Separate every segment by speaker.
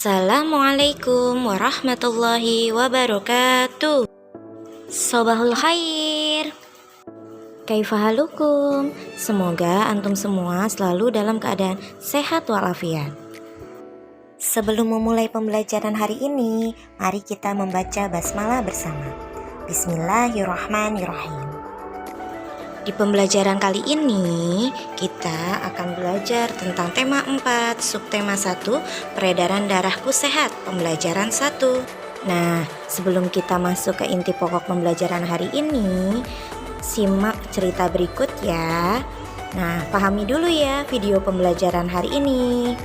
Speaker 1: Assalamualaikum warahmatullahi wabarakatuh. Sobahul khair. Kaifahalukum. Semoga antum semua selalu dalam keadaan sehat walafiat. Sebelum memulai pembelajaran hari ini, mari kita membaca basmalah bersama. Bismillahirrahmanirrahim. Di pembelajaran kali ini, kita akan belajar tentang tema 4, subtema 1, peredaran darahku sehat, pembelajaran 1. Nah, sebelum kita masuk ke inti pokok pembelajaran hari ini, simak cerita berikut ya. Nah, pahami dulu ya video pembelajaran hari ini.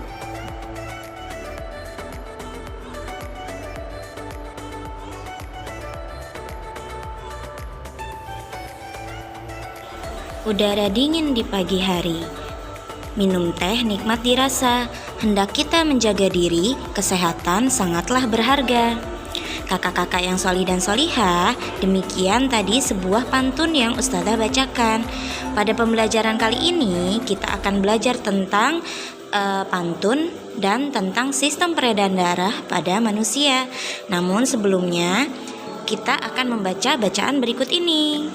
Speaker 1: Udara dingin di pagi hari. Minum teh nikmat dirasa. Hendak kita menjaga diri, kesehatan sangatlah berharga. Kakak-kakak yang solih dan solihah, demikian tadi sebuah pantun yang Ustazah bacakan. Pada pembelajaran kali ini, kita akan belajar tentang pantun dan tentang sistem peredaran darah pada manusia. Namun sebelumnya, kita akan membaca bacaan berikut ini.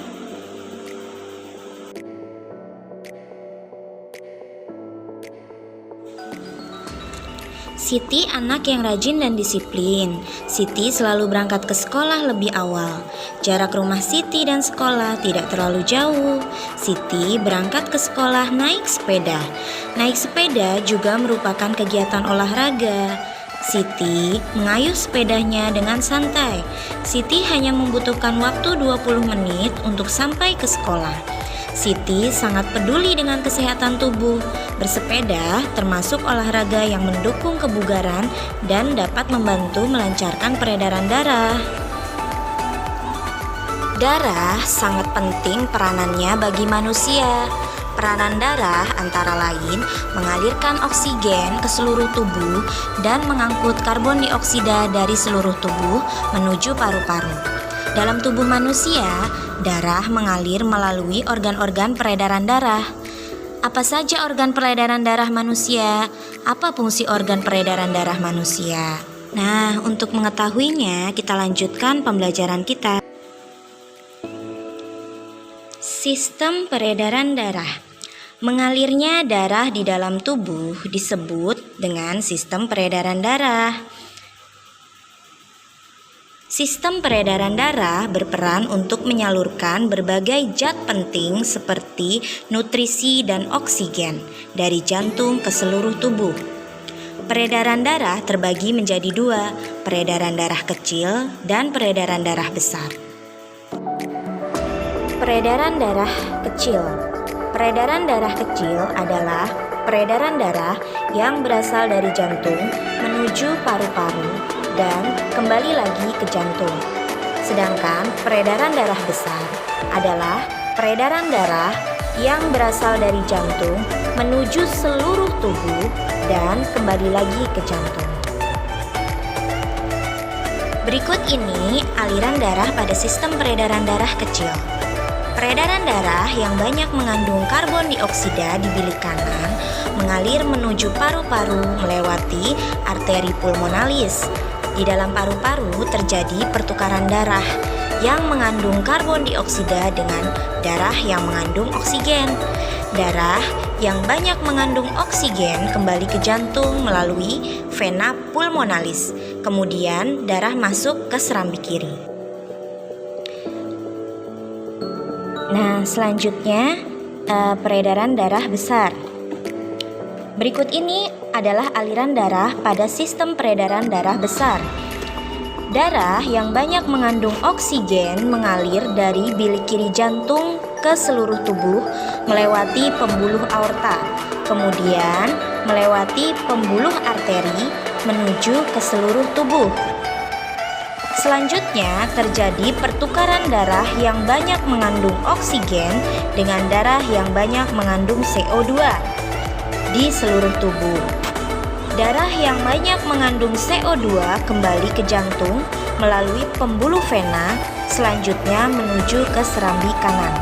Speaker 1: Siti anak yang rajin dan disiplin. Siti selalu berangkat ke sekolah lebih awal. Jarak rumah Siti dan sekolah tidak terlalu jauh. Siti berangkat ke sekolah naik sepeda. Naik sepeda juga merupakan kegiatan olahraga. Siti mengayuh sepedanya dengan santai. Siti hanya membutuhkan waktu 20 menit untuk sampai ke sekolah. Siti sangat peduli dengan kesehatan tubuh. Bersepeda termasuk olahraga yang mendukung kebugaran dan dapat membantu melancarkan peredaran darah. Darah sangat penting peranannya bagi manusia. Peranan darah antara lain mengalirkan oksigen ke seluruh tubuh dan mengangkut karbon dioksida dari seluruh tubuh menuju paru-paru. Dalam tubuh manusia, darah mengalir melalui organ-organ peredaran darah. Apa saja organ peredaran darah manusia? Apa fungsi organ peredaran darah manusia? Nah, untuk mengetahuinya, kita lanjutkan pembelajaran kita. Sistem peredaran darah. Mengalirnya darah di dalam tubuh disebut dengan sistem peredaran darah. Sistem peredaran darah berperan untuk menyalurkan berbagai zat penting seperti nutrisi dan oksigen dari jantung ke seluruh tubuh. Peredaran darah terbagi menjadi dua, peredaran darah kecil dan peredaran darah besar. Peredaran darah kecil. Peredaran darah kecil adalah peredaran darah yang berasal dari jantung menuju paru-paru dan kembali lagi ke jantung. Sedangkan peredaran darah besar adalah peredaran darah yang berasal dari jantung menuju seluruh tubuh dan kembali lagi ke jantung. Berikut ini aliran darah pada sistem peredaran darah kecil. Peredaran darah yang banyak mengandung karbon dioksida di bilik kanan mengalir menuju paru-paru melewati arteri pulmonalis. Di dalam paru-paru terjadi pertukaran darah yang mengandung karbon dioksida dengan darah yang mengandung oksigen. Darah yang banyak mengandung oksigen kembali ke jantung melalui vena pulmonalis. Kemudian darah masuk ke serambi kiri. Nah, selanjutnya peredaran darah besar. Berikut ini adalah aliran darah pada sistem peredaran darah besar. Darah yang banyak mengandung oksigen mengalir dari bilik kiri jantung ke seluruh tubuh melewati pembuluh aorta, kemudian melewati pembuluh arteri menuju ke seluruh tubuh. Selanjutnya terjadi pertukaran darah yang banyak mengandung oksigen dengan darah yang banyak mengandung CO2 di seluruh tubuh. Darah yang banyak mengandung CO2 kembali ke jantung melalui pembuluh vena, selanjutnya menuju ke serambi kanan.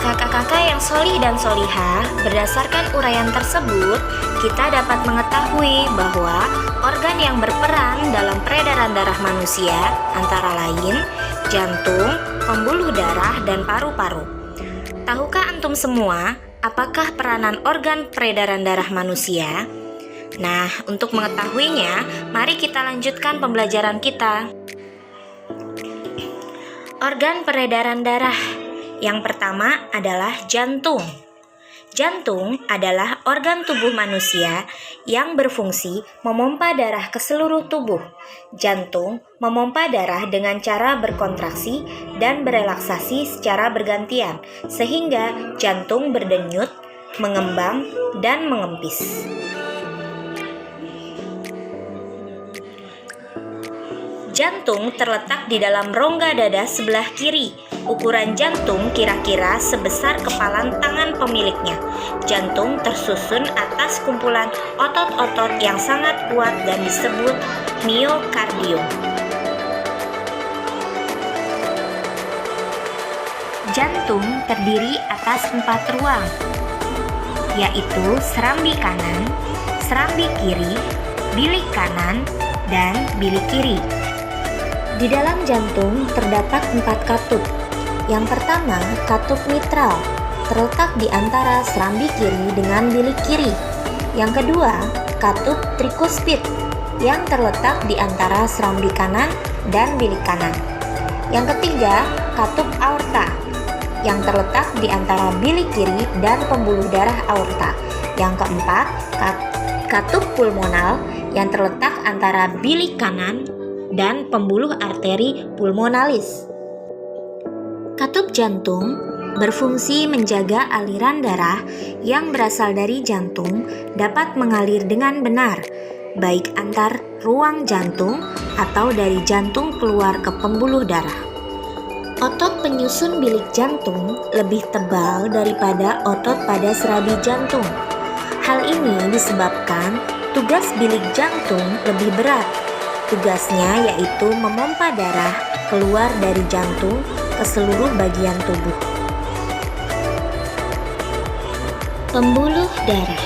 Speaker 1: Kakak-kakak yang solih dan solihah, berdasarkan uraian tersebut, kita dapat mengetahui bahwa organ yang berperan dalam peredaran darah manusia antara lain jantung, pembuluh darah, dan paru-paru. Tahukah antum semua apakah peranan organ peredaran darah manusia? Nah, untuk mengetahuinya, mari kita lanjutkan pembelajaran kita. Organ peredaran darah. Yang pertama adalah jantung. Jantung adalah organ tubuh manusia yang berfungsi memompa darah ke seluruh tubuh. Jantung memompa darah dengan cara berkontraksi dan berelaksasi secara bergantian, sehingga jantung berdenyut, mengembang, dan mengempis. Jantung terletak di dalam rongga dada sebelah kiri. Ukuran jantung kira-kira sebesar kepalan tangan pemiliknya. Jantung tersusun atas kumpulan otot-otot yang sangat kuat dan disebut miokardium. Jantung terdiri atas 4 ruang, yaitu serambi kanan, serambi kiri, bilik kanan, dan bilik kiri. Di dalam jantung terdapat 4 katup. Yang pertama, katup mitral, terletak di antara serambi kiri dengan bilik kiri. Yang kedua, katup trikuspid, yang terletak di antara serambi kanan dan bilik kanan. Yang ketiga, katup aorta, yang terletak di antara bilik kiri dan pembuluh darah aorta. Yang keempat, katup pulmonal, yang terletak antara bilik kanan dan pembuluh arteri pulmonalis. Katup jantung berfungsi menjaga aliran darah yang berasal dari jantung dapat mengalir dengan benar, baik antar ruang jantung atau dari jantung keluar ke pembuluh darah. Otot penyusun bilik jantung lebih tebal daripada otot pada serabi jantung. Hal ini disebabkan tugas bilik jantung lebih berat. Tugasnya yaitu memompa darah keluar dari jantung ke seluruh bagian tubuh. Pembuluh darah.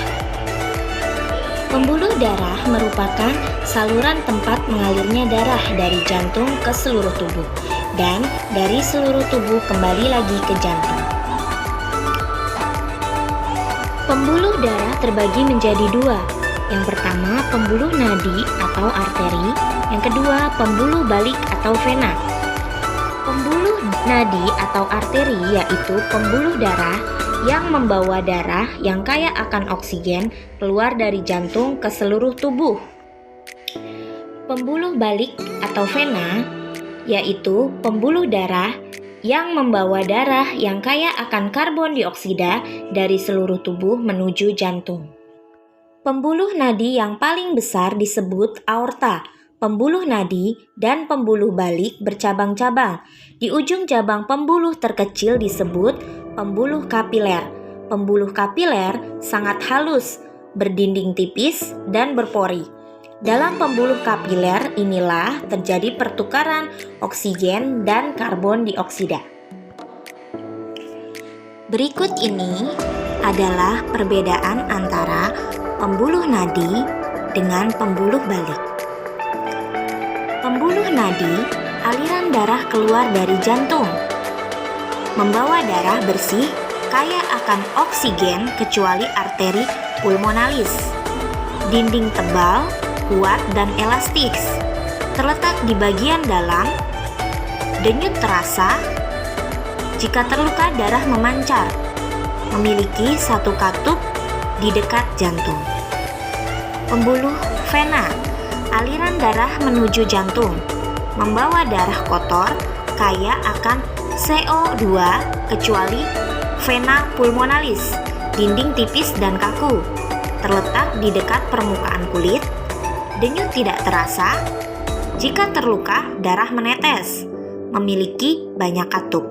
Speaker 1: Pembuluh darah merupakan saluran tempat mengalirnya darah dari jantung ke seluruh tubuh dan dari seluruh tubuh kembali lagi ke jantung. Pembuluh darah terbagi menjadi 2. Yang pertama, pembuluh nadi atau arteri. Yang kedua, pembuluh balik atau vena. Pembuluh nadi atau arteri yaitu pembuluh darah yang membawa darah yang kaya akan oksigen keluar dari jantung ke seluruh tubuh. Pembuluh balik atau vena yaitu pembuluh darah yang membawa darah yang kaya akan karbon dioksida dari seluruh tubuh menuju jantung. Pembuluh nadi yang paling besar disebut aorta. Pembuluh nadi dan pembuluh balik bercabang-cabang. Di ujung cabang pembuluh terkecil disebut pembuluh kapiler. Pembuluh kapiler sangat halus, berdinding tipis, dan berpori. Dalam pembuluh kapiler inilah terjadi pertukaran oksigen dan karbon dioksida. Berikut ini adalah perbedaan antara pembuluh nadi dengan pembuluh balik. Pembuluh nadi, aliran darah keluar dari jantung, membawa darah bersih, kaya akan oksigen kecuali arteri pulmonalis. Dinding tebal, kuat dan elastis, terletak di bagian dalam, denyut terasa, jika terluka darah memancar, memiliki 1 katup di dekat jantung. Pembuluh vena, aliran darah menuju jantung, membawa darah kotor, kaya akan CO2 kecuali vena pulmonalis, dinding tipis dan kaku, terletak di dekat permukaan kulit, denyut tidak terasa, jika terluka darah menetes, memiliki banyak katup.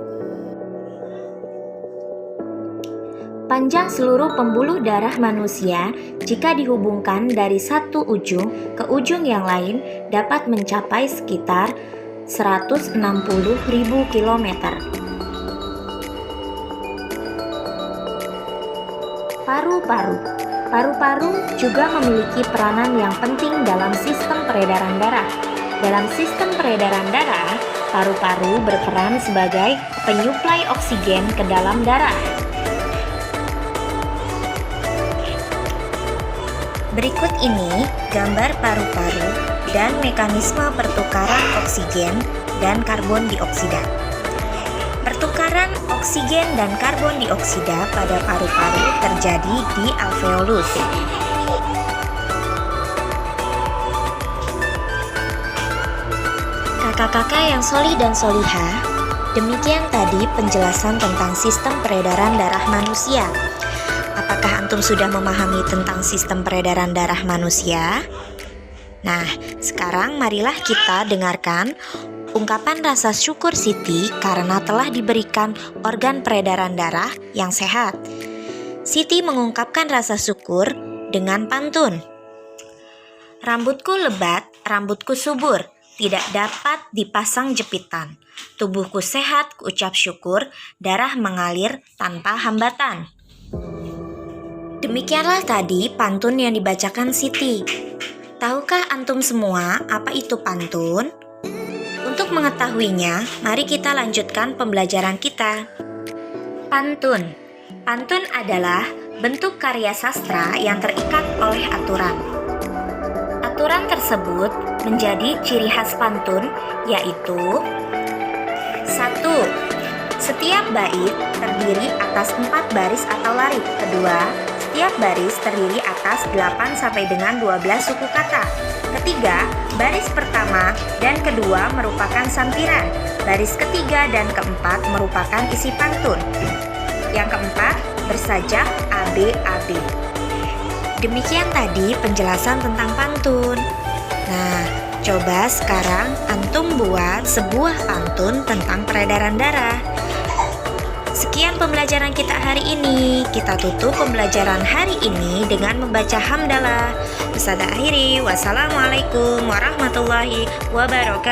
Speaker 1: Panjang seluruh pembuluh darah manusia jika dihubungkan dari satu ujung ke ujung yang lain dapat mencapai sekitar 160.000 km. Paru-paru. Paru-paru juga memiliki peranan yang penting dalam sistem peredaran darah. Dalam sistem peredaran darah, paru-paru berperan sebagai penyuplai oksigen ke dalam darah. Berikut ini gambar paru-paru dan mekanisme pertukaran oksigen dan karbon dioksida. Pertukaran oksigen dan karbon dioksida pada paru-paru terjadi di alveolus. Kakak-kakak yang solih dan solihah, demikian tadi penjelasan tentang sistem peredaran darah manusia. Apakah antum sudah memahami tentang sistem peredaran darah manusia? Nah, sekarang marilah kita dengarkan ungkapan rasa syukur Siti karena telah diberikan organ peredaran darah yang sehat. Siti mengungkapkan rasa syukur dengan pantun. Rambutku lebat, rambutku subur, tidak dapat dipasang jepitan. Tubuhku sehat, kuucap syukur, darah mengalir tanpa hambatan. Demikianlah tadi pantun yang dibacakan Siti. Tahukah antum semua apa itu pantun? Untuk mengetahuinya, mari kita lanjutkan pembelajaran kita. Pantun. Pantun adalah bentuk karya sastra yang terikat oleh aturan. Aturan tersebut menjadi ciri khas pantun, yaitu 1. Setiap bait terdiri atas 4 baris atau larik. Kedua, setiap baris terdiri atas 8 sampai dengan 12 suku kata. Ketiga, baris pertama dan kedua merupakan sampiran. Baris ketiga dan keempat merupakan isi pantun. Yang keempat, bersajak ABAB. Demikian tadi penjelasan tentang pantun. Nah, coba sekarang antum buat sebuah pantun tentang peredaran darah. Sekian pembelajaran kita hari ini. Kita tutup pembelajaran hari ini dengan membaca hamdalah. Ustazah akhiri, wassalamualaikum warahmatullahi wabarakatuh.